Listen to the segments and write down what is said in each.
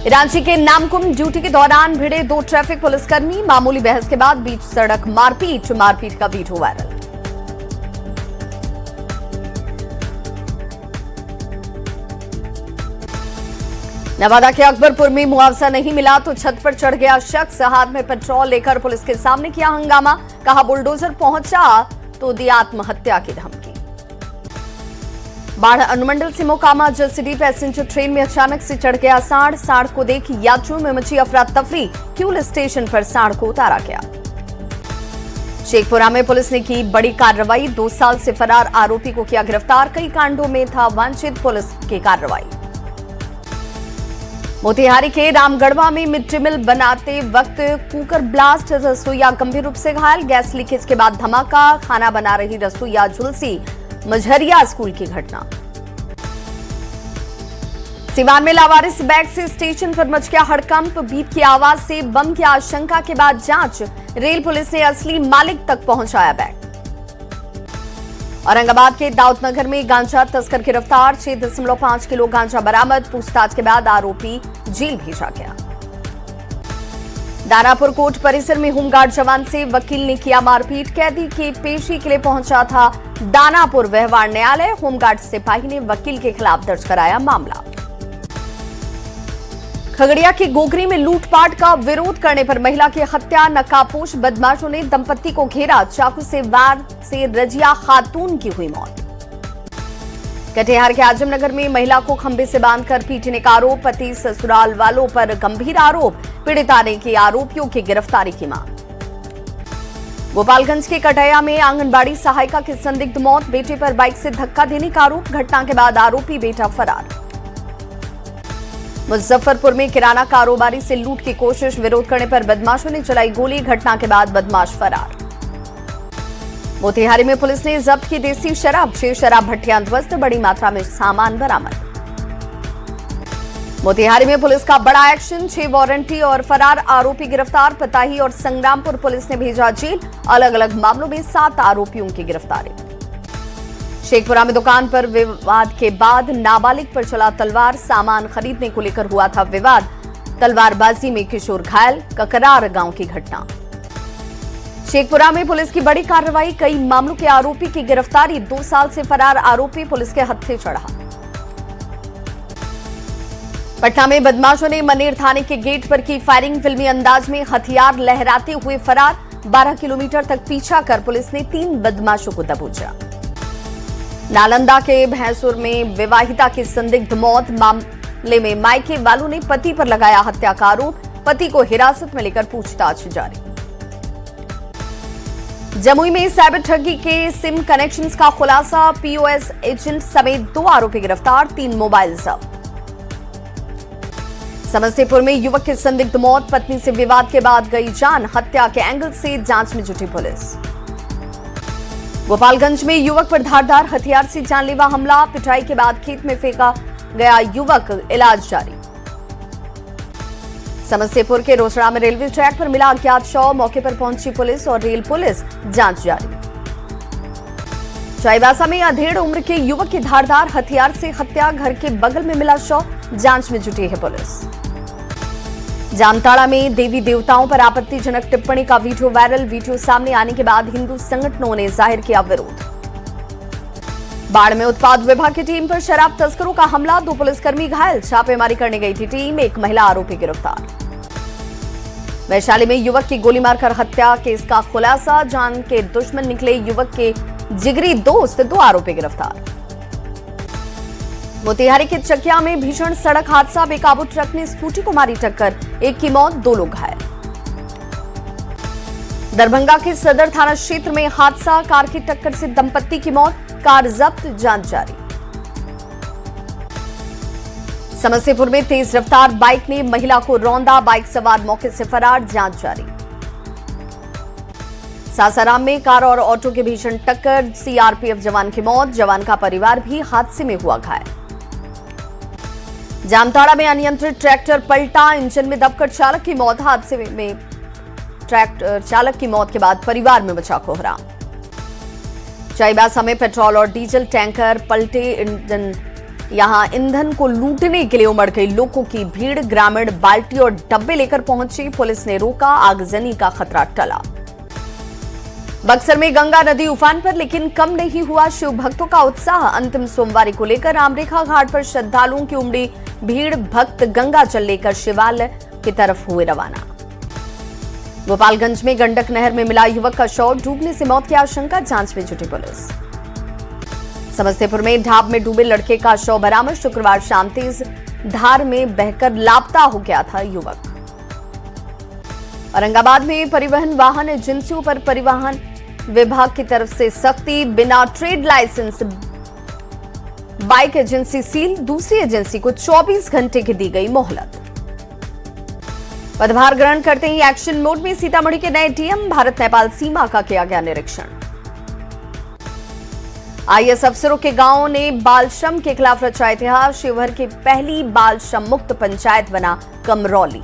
रांची के नामकुम ड्यूटी के दौरान भिड़े 2 ट्रैफिक पुलिसकर्मी, मामूली बहस के बाद बीच सड़क मारपीट का वीडियो वायरल। नवादा के अकबरपुर में मुआवजा नहीं मिला तो छत पर चढ़ गया शख्स, हाथ में पेट्रोल लेकर पुलिस के सामने किया हंगामा, कहा बुलडोजर पहुंचा तो दी आत्महत्या की धमकी। बाढ़ अनुमंडल से मोकामा जसीडीह पैसेंजर ट्रेन में अचानक से चढ़ गया सांड को देख यात्रियों में मची अफरा तफरी, फ्यूल स्टेशन पर सांड को उतारा गया। शेखपुरा में पुलिस ने की बड़ी कार्रवाई, 2 साल से फरार आरोपी को किया गिरफ्तार, कई कांडों में था वांछित पुलिस की कार्रवाई। मोतिहारी के रामगढ़वा में मिड डे मील बनाते वक्त कुकर ब्लास्ट, रसोईया गंभीर रूप से घायल, गैस लीकेज के बाद धमाका, खाना बना रही रसोईया झुलसी, मझरिया स्कूल की घटना। सिवान में लावारिस बैग से स्टेशन पर मच गया हड़कंप, बीप की आवाज से बम की आशंका के बाद जांच, रेल पुलिस ने असली मालिक तक पहुंचाया बैग। औरंगाबाद के दाऊदनगर में गांजा तस्कर गिरफ्तार, 6.5 किलो गांजा बरामद, पूछताछ के बाद आरोपी जेल भेजा गया। दानापुर कोर्ट परिसर में होमगार्ड जवान से वकील ने किया मारपीट, कैदी की पेशी के लिए पहुंचा था दानापुर व्यवहार न्यायालय, होमगार्ड सिपाही ने वकील के खिलाफ दर्ज कराया मामला। खगड़िया के गोगरी में लूटपाट का विरोध करने पर महिला की हत्या, नकाबपोश बदमाशों ने दंपति को घेरा, चाकू से वार से रजिया खातून की हुई मौत। कटिहार के आजमनगर में महिला को खंभे से बांधकर पीटने का आरोप, पति ससुराल वालों पर गंभीर आरोप, पीड़िता ने की आरोपियों की गिरफ्तारी की मांग। गोपालगंज के कटैया में आंगनबाड़ी सहायिका की संदिग्ध मौत, बेटे पर बाइक से धक्का देने का आरोप, घटना के बाद आरोपी बेटा फरार। मुजफ्फरपुर में किराना कारोबारी से लूट की कोशिश, विरोध करने पर बदमाशों ने चलाई गोली, घटना के बाद बदमाश फरार। मोतिहारी में पुलिस ने जब्त की देसी शराब, 6 शराब भट्टियां ध्वस्त, बड़ी मात्रा में सामान बरामद। मोतिहारी में पुलिस का बड़ा एक्शन, 6 वारंटी और फरार आरोपी गिरफ्तार, पताही और संग्रामपुर पुलिस ने भेजा जेल, अलग अलग मामलों में 7 आरोपियों की गिरफ्तारी। शेखपुरा में दुकान पर विवाद के बाद नाबालिग पर चला तलवार, सामान खरीदने को लेकर हुआ था विवाद, तलवारबाजी में किशोर घायल, ककरार गांव की घटना। शेखपुरा में पुलिस की बड़ी कार्रवाई, कई मामलों के आरोपी की गिरफ्तारी, 2 साल से फरार आरोपी पुलिस के हत्थे चढ़ा। पटना में बदमाशों ने मनेर थाने के गेट पर की फायरिंग, फिल्मी अंदाज में हथियार लहराते हुए फरार, 12 किलोमीटर तक पीछा कर पुलिस ने 3 बदमाशों को दबोचा। नालंदा के भैंसुर में विवाहिता की संदिग्ध मौत, मामले में मायके वालों ने पति पर लगाया हत्या का आरोप, पति को हिरासत में लेकर पूछताछ जारी। जमुई में साइबर ठगी के सिम कनेक्शंस का खुलासा, पीओएस एजेंट समेत 2 आरोपी गिरफ्तार, 3 मोबाइल जब्त। समस्तीपुर में युवक की संदिग्ध मौत, पत्नी से विवाद के बाद गई जान, हत्या के एंगल से जांच में जुटी पुलिस। गोपालगंज में युवक पर धारदार हथियार से जानलेवा हमला, पिटाई के बाद खेत में फेंका गया युवक, इलाज जारी। समस्तीपुर के रोसड़ा में रेलवे ट्रैक पर मिला अज्ञात शव, मौके पर पहुंची पुलिस और रेल पुलिस, जांच जारी। चाईबासा में अधेड़ उम्र के युवक की धारदार हथियार से हत्या, घर के बगल में मिला शव, जांच में जुटी है पुलिस। जामताड़ा में देवी देवताओं पर आपत्तिजनक टिप्पणी का वीडियो वायरल, वीडियो सामने आने के बाद हिंदू संगठनों ने जाहिर किया विरोध। बाढ़ में उत्पाद विभाग की टीम पर शराब तस्करों का हमला, 2 पुलिसकर्मी घायल, छापेमारी करने गई थी टीम, 1 महिला आरोपी गिरफ्तार। वैशाली में युवक की गोली मारकर हत्या, केस का खुलासा, जान के दुश्मन निकले युवक के जिगरी दोस्त, 2 आरोपी गिरफ्तार। मोतिहारी के चकिया में भीषण सड़क हादसा, बेकाबू ट्रक ने स्कूटी को मारी टक्कर, 1 की मौत, 2 लोग घायल। दरभंगा के सदर थाना क्षेत्र में हादसा, कार की टक्कर से दंपत्ति की मौत, कार जब्त, जांच जारी। समस्तीपुर में तेज रफ्तार बाइक ने महिला को रौंदा, बाइक सवार मौके से फरार, जांच जारी। सासाराम में कार और ऑटो की भीषण टक्कर, सीआरपीएफ जवान की मौत, जवान का परिवार भी हादसे में हुआ घायल। जामताड़ा में अनियंत्रित ट्रैक्टर पलटा, इंजन में दबकर चालक की मौत, हादसे में ट्रैक्टर चालक की मौत के बाद परिवार में मचा कोहराम। चाईबासा में पेट्रोल और डीजल टैंकर पलटे, इंजन यहां ईंधन को लूटने के लिए उमड़ गई लोगों की भीड़। ग्रामीण बाल्टी और डब्बे लेकर पहुंचे, पुलिस ने रोका, आगजनी का खतरा टला। बक्सर में गंगा नदी उफान पर, लेकिन कम नहीं हुआ शिव भक्तों का उत्साह। अंतिम सोमवारी को लेकर रामरेखा घाट पर श्रद्धालुओं की उमड़ी भीड़। भक्त गंगा जल लेकर शिवालय की तरफ हुए रवाना। गोपालगंज में गंडक नहर में मिला युवक का शव, डूबने से मौत की आशंका, जांच में जुटी पुलिस। समस्तीपुर में ढाब में डूबे लड़के का शव बरामद। शुक्रवार शाम तेज धार में बहकर लापता हो गया था युवक। औरंगाबाद में परिवहन वाहन एजेंसियों पर परिवहन विभाग की तरफ से सख्ती। बिना trade licence bike agency seal, दूसरी एजेंसी को 24 घंटे की दी गई मोहलत। पदभार ग्रहण करते ही एक्शन मोड में सीतामढ़ी के नए डीएम। भारत नेपाल सीमा का किया गया निरीक्षण। आईएएस अफसरों के गांवों ने बाल श्रम के खिलाफ रचा इतिहास। शिवहर की पहली बाल श्रम मुक्त पंचायत बना कमरौली।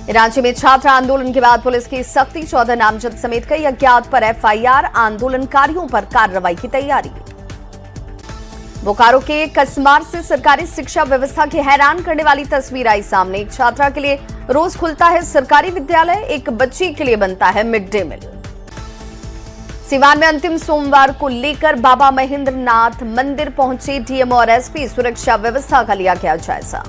रांची में छात्र आंदोलन के बाद पुलिस की सख्ती। 14 नामजद समेत कई अज्ञात पर एफआईआर। आंदोलनकारियों पर कार्रवाई की तैयारी। बोकारो के कसमार से सरकारी शिक्षा व्यवस्था की हैरान करने वाली तस्वीर आई सामने। एक छात्रा के लिए रोज खुलता है सरकारी विद्यालय, एक बच्ची के लिए बनता है मिड डे मील। सिवान में अंतिम सोमवार को लेकर बाबा महेंद्र नाथ मंदिर पहुंचे डीएम और एसपी। सुरक्षा व्यवस्था का लिया गया जायजा।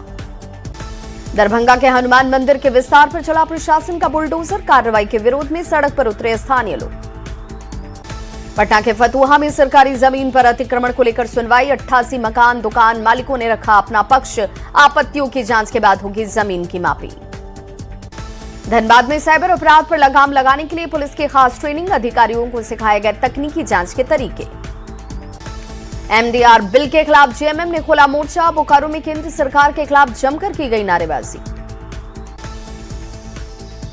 दरभंगा के हनुमान मंदिर के विस्तार पर चला प्रशासन का बुलडोजर। कार्रवाई के विरोध में सड़क पर उतरे स्थानीय लोग। पटना के फतुहा में सरकारी जमीन पर अतिक्रमण को लेकर सुनवाई। 88 मकान दुकान मालिकों ने रखा अपना पक्ष। आपत्तियों की जांच के बाद होगी जमीन की मापी। धनबाद में साइबर अपराध पर लगाम लगाने के लिए पुलिस की खास ट्रेनिंग। अधिकारियों को सिखाए गए तकनीकी जांच के तरीके। एमडीआर बिल के खिलाफ जेएमएम ने खोला मोर्चा। बोकारो में केंद्र सरकार के खिलाफ जमकर की गई नारेबाजी।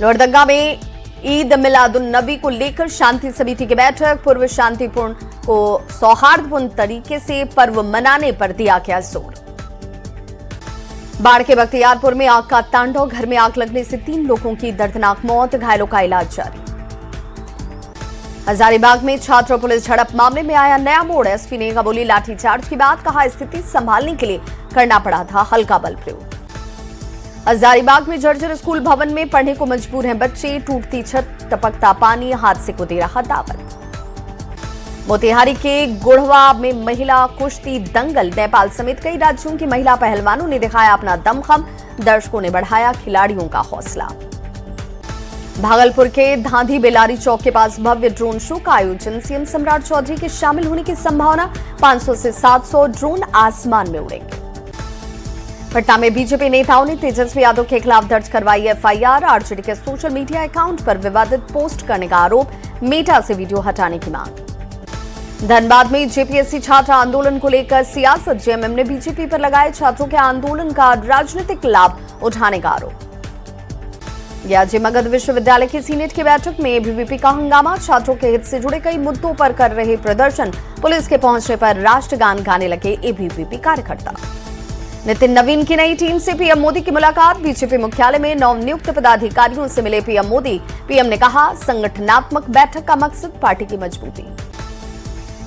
लोहरदगा में ईद मिलादुन नबी को लेकर शांति समिति की बैठक। पूर्व शांतिपूर्ण को सौहार्दपूर्ण तरीके से पर्व मनाने पर दिया गया जोर। बाढ़ के बख्तियारपुर में आग का तांडव। घर में आग लगने से 3 लोगों की दर्दनाक मौत, घायलों का इलाज जारी। हजारीबाग में छात्र और पुलिस झड़प मामले में आया नया मोड़। एसपी ने बोली लाठीचार्ज की बात, कहा स्थिति संभालने के लिए करना पड़ा था हल्का बल प्रयोग। हजारीबाग में जर्जर स्कूल भवन में पढ़ने को मजबूर हैं बच्चे। टूटती छत, टपकता पानी, हादसे को दे रहा दावत। मोतिहारी के गुढ़वा में महिला कुश्ती दंगल। नेपाल समेत कई राज्यों की महिला पहलवानों ने दिखाया अपना दमखम। दर्शकों ने बढ़ाया खिलाड़ियों का हौसला। भागलपुर के धांधी बेलारी चौक के पास भव्य ड्रोन शो का आयोजन। सीएम सम्राट चौधरी के शामिल होने की संभावना। 500 से 700 ड्रोन आसमान में उड़ेंगे। पटना में बीजेपी नेताओं ने तेजस्वी यादव के खिलाफ दर्ज करवाई एफआईआर। आरजेडी के सोशल मीडिया अकाउंट पर विवादित पोस्ट करने का आरोप। मेटा से वीडियो हटाने की मांग। धनबाद में जेपीएससी छात्र आंदोलन को लेकर सियासत। जेएमएम ने बीजेपी पर लगाए छात्रों के आंदोलन का राजनीतिक लाभ उठाने का आरोप। याजी मगध विश्वविद्यालय की सीनेट की बैठक में एबीवीपी का हंगामा। छात्रों के हित से जुड़े कई मुद्दों पर कर रहे प्रदर्शन। पुलिस के पहुंचने पर राष्ट्रगान गाने लगे एबीवीपी कार्यकर्ता। नितिन नवीन की नई टीम से पीएम मोदी की मुलाकात। बीजेपी मुख्यालय में नवनियुक्त पदाधिकारियों से मिले पीएम मोदी। पीएम ने कहा संगठनात्मक बैठक का मकसद पार्टी की मजबूती।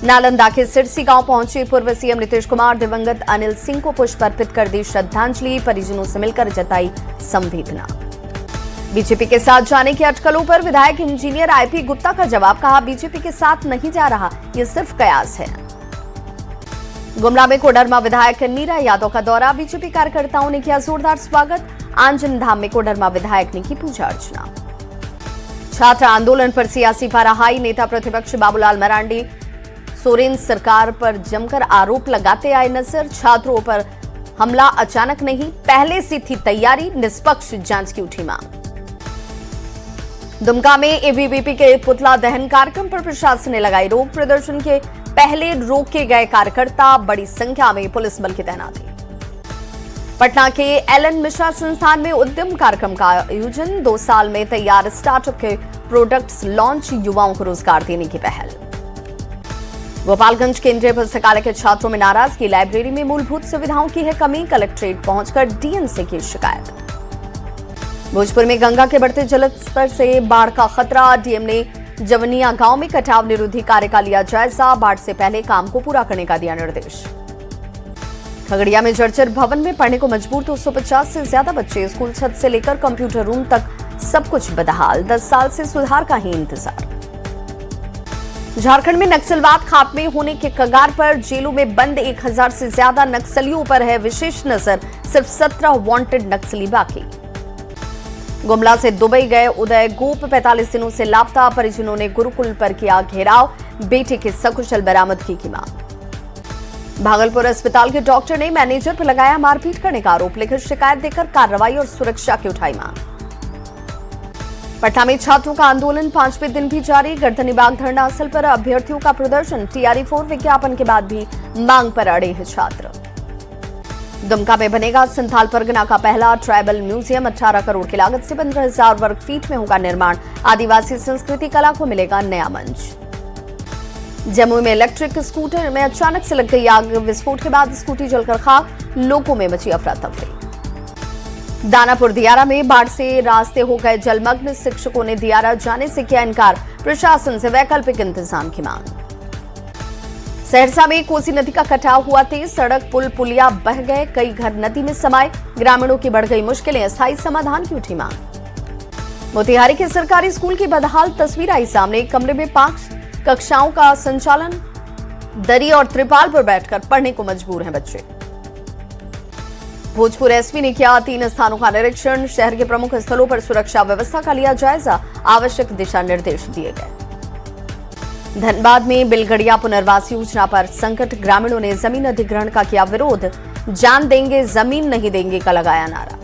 नालंदा के सिरसी गांव पहुंचे पूर्व सीएम नीतीश कुमार। दिवंगत अनिल सिंह को पुष्प अर्पित कर दी श्रद्धांजलि। परिजनों से मिलकर जताई संवेदना। बीजेपी के साथ जाने की अटकलों पर विधायक इंजीनियर आईपी गुप्ता का जवाब, कहा बीजेपी के साथ नहीं जा रहा, ये सिर्फ कयास है। गुमला में कोडरमा विधायक नीरा यादव का दौरा। बीजेपी कार्यकर्ताओं ने किया जोरदार स्वागत। आंजन धाम में कोडरमा विधायक ने की पूजा अर्चना। छात्र आंदोलन पर सियासी पारा हाई। नेता प्रतिपक्ष बाबूलाल मरांडी सोरेन सरकार पर जमकर आरोप लगाते आए नजर। छात्रों पर हमला अचानक नहीं, पहले से थी तैयारी। निष्पक्ष जांच की उठी मांग। दुमका में एबीवीपी के पुतला दहन कार्यक्रम पर प्रशासन ने लगाई रोक। प्रदर्शन के पहले रोके गए कार्यकर्ता। बड़ी संख्या में पुलिस बल की तैनाती। पटना के एलन मिश्रा संस्थान में उद्यम कार्यक्रम का आयोजन। 2 साल में तैयार स्टार्टअप के प्रोडक्ट्स लॉन्च। युवाओं को रोजगार देने की पहल। गोपालगंज केंद्रीय पुस्तकालय के छात्रों में नाराजगी। लाइब्रेरी में मूलभूत सुविधाओं की है कमी। कलेक्ट्रेट पहुंचकर डीएम से की शिकायत। भोजपुर में गंगा के बढ़ते जलस्तर से बाढ़ का खतरा। डीएम ने जवनिया गांव में कटाव निरोधी कार्य का लिया जायजा। बाढ़ से पहले काम को पूरा करने का दिया निर्देश। खगड़िया में जर्जर भवन में पढ़ने को मजबूर 250 से ज्यादा बच्चे, स्कूल छत से लेकर कंप्यूटर रूम तक सब कुछ बदहाल, 10 साल से सुधार का ही इंतजार। झारखंड में नक्सलवाद खात्मे होने के कगार पर, जेलों में बंद 1000 से ज्यादा नक्सलियों पर है विशेष नजर, सिर्फ 17 वांटेड नक्सली बाकी। गुमला से दुबई गए उदय गोप 45 दिनों से लापता, परिजनों ने गुरुकुल पर किया घेराव, बेटे के सकुशल बरामदगी की मांग। भागलपुर अस्पताल के डॉक्टर ने मैनेजर पर लगाया मारपीट करने का आरोप, लेकर शिकायत देकर कार्रवाई और सुरक्षा की उठाई मांग। पटना में छात्रों का आंदोलन 5वें दिन भी जारी, गर्दनी बाग धरना स्थल पर अभ्यर्थियों का प्रदर्शन, TRE-4 विज्ञापन के बाद भी मांग पर अड़े हैं छात्र। दुमका में बनेगा संथाल परगना का पहला ट्राइबल म्यूजियम, 18 करोड़ की लागत से 15,000 वर्ग फीट में होगा निर्माण, आदिवासी संस्कृति कला को मिलेगा नया मंच। जम्मू में इलेक्ट्रिक स्कूटर में अचानक से लग गई आग, विस्फोट के बाद स्कूटी जलकर खाक, लोगों में मची अफरा तफरी। दानापुर दियारा में बाढ़ से रास्ते हो गए जलमग्न, शिक्षकों ने दियारा जाने से किया इनकार, प्रशासन से वैकल्पिक इंतजाम की मांग। सहरसा में कोसी नदी का कटाव हुआ तेज, सड़क पुल पुलिया बह गए, कई घर नदी में समाये, ग्रामीणों की बढ़ गई मुश्किलें, अस्थायी समाधान की उठी मांग। मोतिहारी के सरकारी स्कूल की बदहाल तस्वीर आई सामने, एक कमरे में 5 कक्षाओं का संचालन, दरी और त्रिपाल पर बैठकर पढ़ने को मजबूर हैं बच्चे। भोजपुर एसपी ने किया 3 स्थानों का निरीक्षण, शहर के प्रमुख स्थलों पर सुरक्षा व्यवस्था का लिया जायजा, आवश्यक दिशा निर्देश दिए गए। धनबाद में बिलगड़िया पुनर्वास योजना पर संकट, ग्रामीणों ने जमीन अधिग्रहण का किया विरोध, जान देंगे जमीन नहीं देंगे का लगाया नारा।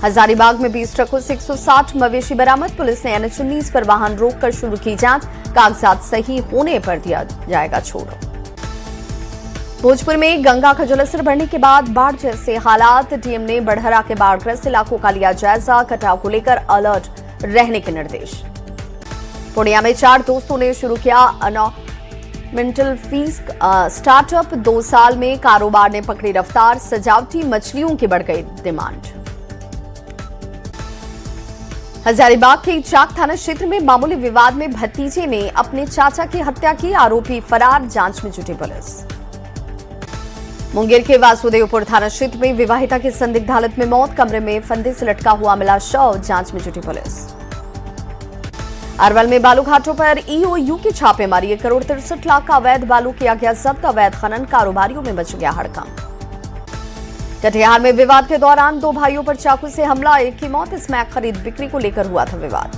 हजारीबाग में 20 ट्रकों से 160 मवेशी बरामद, पुलिस ने NH-19 पर वाहन रोककर शुरू की जांच, कागजात सही होने पर दिया जाएगा छोड़। भोजपुर में गंगा का जलस्तर बढ़ने के बाद बाढ़ जैसे हालात, डीएम ने बढ़हरा के बाढ़ग्रस्त इलाकों का लिया जायजा, कटाव को लेकर अलर्ट रहने के निर्देश। पूर्णिया में 4 दोस्तों ने शुरू किया अनॉर्मेंटल फीस स्टार्टअप, 2 साल में कारोबार ने पकड़ी रफ्तार, सजावटी मछलियों की बढ़ गई डिमांड। हजारीबाग के चाक थाना क्षेत्र में मामूली विवाद में भतीजे ने अपने चाचा की हत्या की, आरोपी फरार, जांच में जुटी पुलिस। मुंगेर के वासुदेवपुर थाना क्षेत्र में विवाहिता की संदिग्ध हालत में मौत, कमरे में फंदे से लटका हुआ मिला शव, जांच में जुटी पुलिस। अरवल में बालू घाटों पर EOU की छापेमारी, 1 करोड़ 63 लाख का अवैध बालू किया गया जब्त, अवैध खनन कारोबारियों में मच गया हड़कंप। कटिहार में विवाद के दौरान 2 भाइयों पर चाकू से हमला, एक की मौत, स्मैक खरीद बिक्री को लेकर हुआ था विवाद।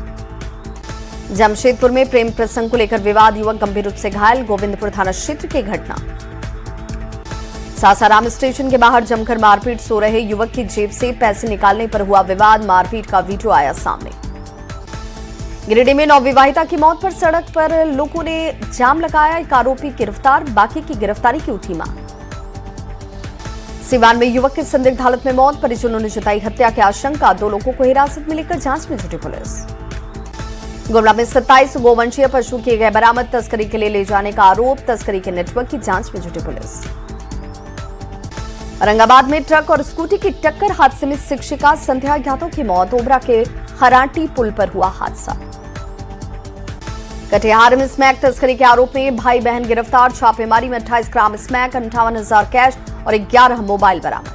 जमशेदपुर में प्रेम प्रसंग को लेकर विवाद, युवक गंभीर रूप से घायल, गोविंदपुर थाना क्षेत्र की घटना। सासाराम स्टेशन के बाहर जमकर मारपीट, सो रहे युवक की जेब से पैसे निकालने पर हुआ विवाद, मारपीट का वीडियो आया सामने। गिरिडीह में नवविवाहिता की मौत पर सड़क पर लोगों ने जाम लगाया, एक आरोपी गिरफ्तार, बाकी की गिरफ्तारी की उठी मांग। सिवान में युवक की संदिग्ध हालत में मौत, परिजनों ने जताई हत्या की आशंका, 2 लोगों को हिरासत में लेकर जांच में जुटी पुलिस। गुमला में 27 गोवंशीय पशु किए गए बरामद, तस्करी के लिए ले जाने का आरोप, तस्करी के नेटवर्क की जांच में जुटी पुलिस। औरंगाबाद में ट्रक और स्कूटी की टक्कर, हादसे में शिक्षिका संध्या यादव की मौत, ओबरा के खराटी पुल पर हुआ हादसा। कटिहार में स्मैक तस्करी के आरोप में भाई बहन गिरफ्तार, छापेमारी में 28 ग्राम स्मैक, 58,000 कैश और 11 मोबाइल बरामद।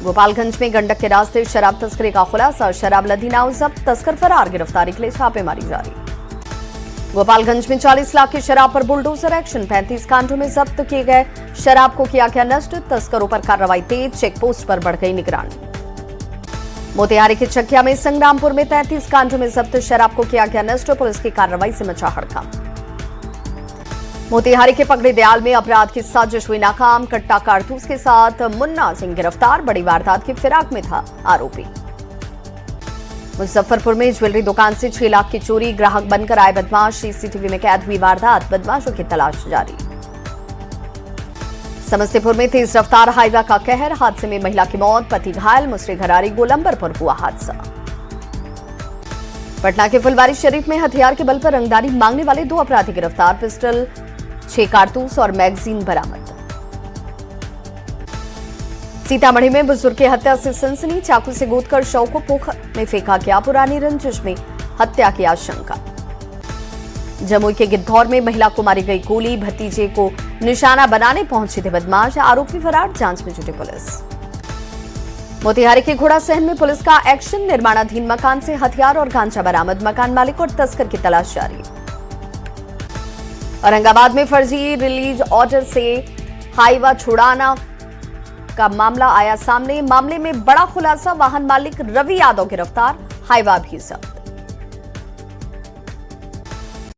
गोपालगंज में गंडक के रास्ते शराब तस्करी का खुलासा, शराब लदी नाव जब्त, तस्कर फरार, गिरफ्तारी के लिए छापेमारी जारी। गोपालगंज में 40 लाख की शराब पर बुलडोजर एक्शन, 35 कांडों में जब्त किए गए शराब को किया गया नष्ट, तस्करों पर कार्रवाई तेज, चेक पोस्ट पर बढ़ गई निगरानी। मोतिहारी के चकिया में संग्रामपुर में 33 कांडों में जब्त शराब को किया गया नष्ट, पुलिस की कार्रवाई से मचा हड़कंप। मोतिहारी के पगड़ी दयाल में अपराध की साजिश हुई नाकाम, कट्टा कारतूस के साथ मुन्ना सिंह गिरफ्तार, बड़ी वारदात की फिराक में था आरोपी। मुजफ्फरपुर में ज्वेलरी दुकान से 6 लाख की चोरी, ग्राहक बनकर आए बदमाश, सीसीटीवी में कैद हुई वारदात, बदमाशों की तलाश जारी। समस्तीपुर में तेज रफ्तार हाईवा का कहर, हादसे में महिला की मौत, पति घायल, मुसरी घरारी गोलंबर पर हुआ हादसा। पटना के फुलवारी शरीफ में हथियार के बल पर रंगदारी मांगने वाले 2 अपराधी गिरफ्तार, पिस्टल, 6 कारतूस और मैगजीन बरामद। सीतामढ़ी में बुजुर्ग की हत्या से सनसनी, चाकू से गोदकर शव को पोखर में फेंका गया, पुरानी रंजिश में हत्या की आशंका। जमुई के गिद्धौर में महिला को मारी गई गोली, भतीजे को निशाना बनाने पहुंचे थे बदमाश, आरोपी फरार, जांच में जुटी पुलिस। मोतिहारी के घोड़ा सहन में पुलिस का एक्शन, निर्माणाधीन मकान से हथियार और गांजा बरामद, मकान मालिक और तस्कर की तलाश जारी। औरंगाबाद में फर्जी रिलीज ऑर्डर से हाईवा छुड़ाना का मामला आया सामने, मामले में बड़ा खुलासा, वाहन मालिक रवि यादव गिरफ्तार, हाईवा भी जब्त।